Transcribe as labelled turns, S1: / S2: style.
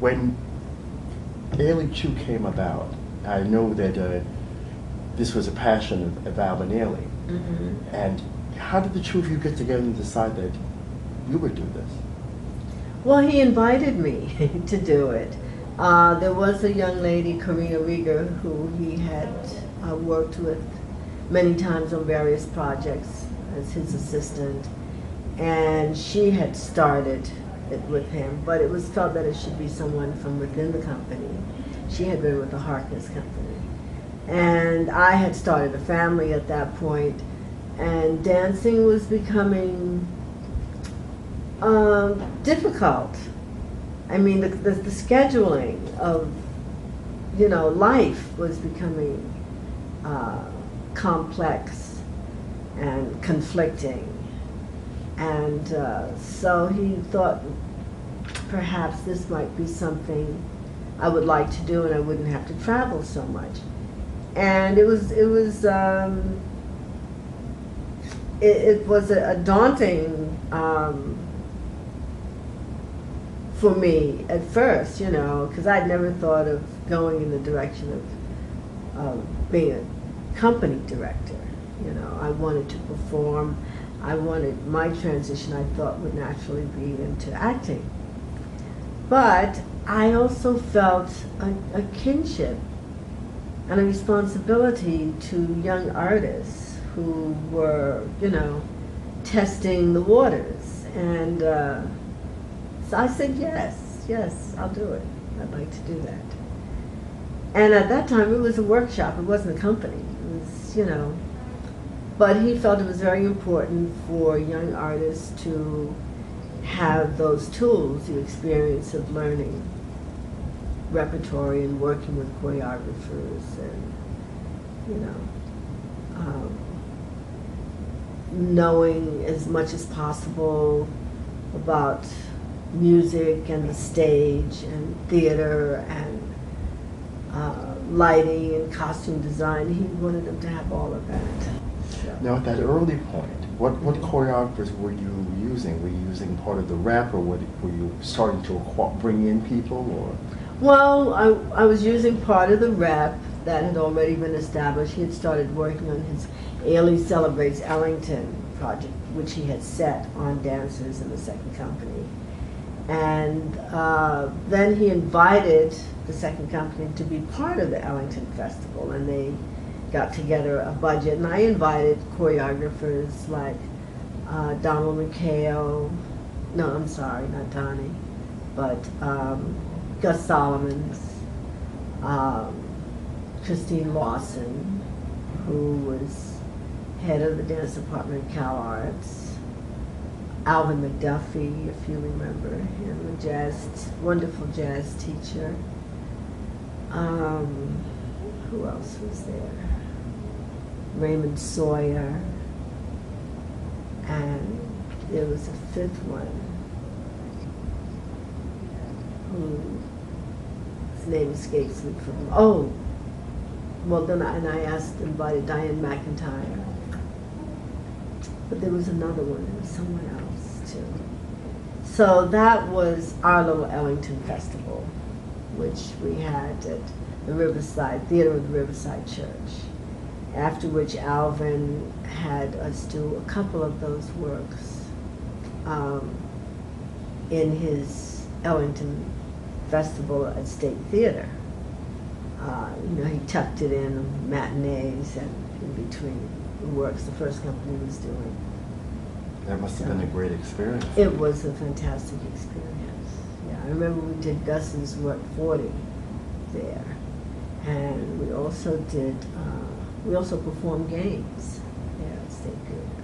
S1: when Ailey 2 came about, I know that this was a passion of Al and Ailey.
S2: Mm-hmm.
S1: And how did the two of you get together and decide that you would do this?
S2: Well, he invited me to do it. There was a young lady, Karina Rieger, who he had worked with many times on various projects as his assistant, and she had started it with him, but it was felt that it should be someone from within the company. She had been with the Harkness Company, and I had started a family at that point, and dancing was becoming difficult. I mean, the scheduling of, life was becoming complex and conflicting. And so he thought perhaps this might be something I would like to do and I wouldn't have to travel so much. And it was a daunting for me at first, because I'd never thought of going in the direction of being a company director. I wanted to perform. I wanted my transition, I thought, would naturally be into acting. But I also felt a kinship and a responsibility to young artists who were, testing the waters. And so I said, yes, I'll do it. I'd like to do that. And at that time, it was a workshop. It wasn't a company. It was, but he felt it was very important for young artists to have those tools, the experience of learning repertory and working with choreographers and, knowing as much as possible about music and the stage and theater and lighting and costume design. He wanted them to have all of that. So.
S1: Now, at that early point, what choreographers were you using? Were you using part of the rep, or were you starting to bring in people, or?
S2: Well, I was using part of the rep that had already been established. He had started working on his Ailey Celebrates Ellington project, which he had set on dancers in the second company. And then he invited the second company to be part of the Ellington Festival, and they got together a budget, and I invited choreographers like Donald McHale, no, I'm sorry, not Donnie, but Gus Solomons, Christine Lawson, who was head of the dance department at Cal Arts, Alvin McDuffie, if you remember him, a wonderful jazz teacher. Who else was there? Raymond Sawyer, and there was a fifth one whose name escapes me then I invited Diane McIntyre, but there was another one, there was someone else too. So that was our little Ellington Festival, which we had at the Riverside, Theater of the Riverside Church. After which Alvin had us do a couple of those works in his Ellington Festival at State Theater. He tucked it in matinees and in between the works the first company was doing.
S1: That must have been a great experience.
S2: It was a fantastic experience. Yeah, I remember we did Gus's Work 40 there, and we also performed games there at State Theater.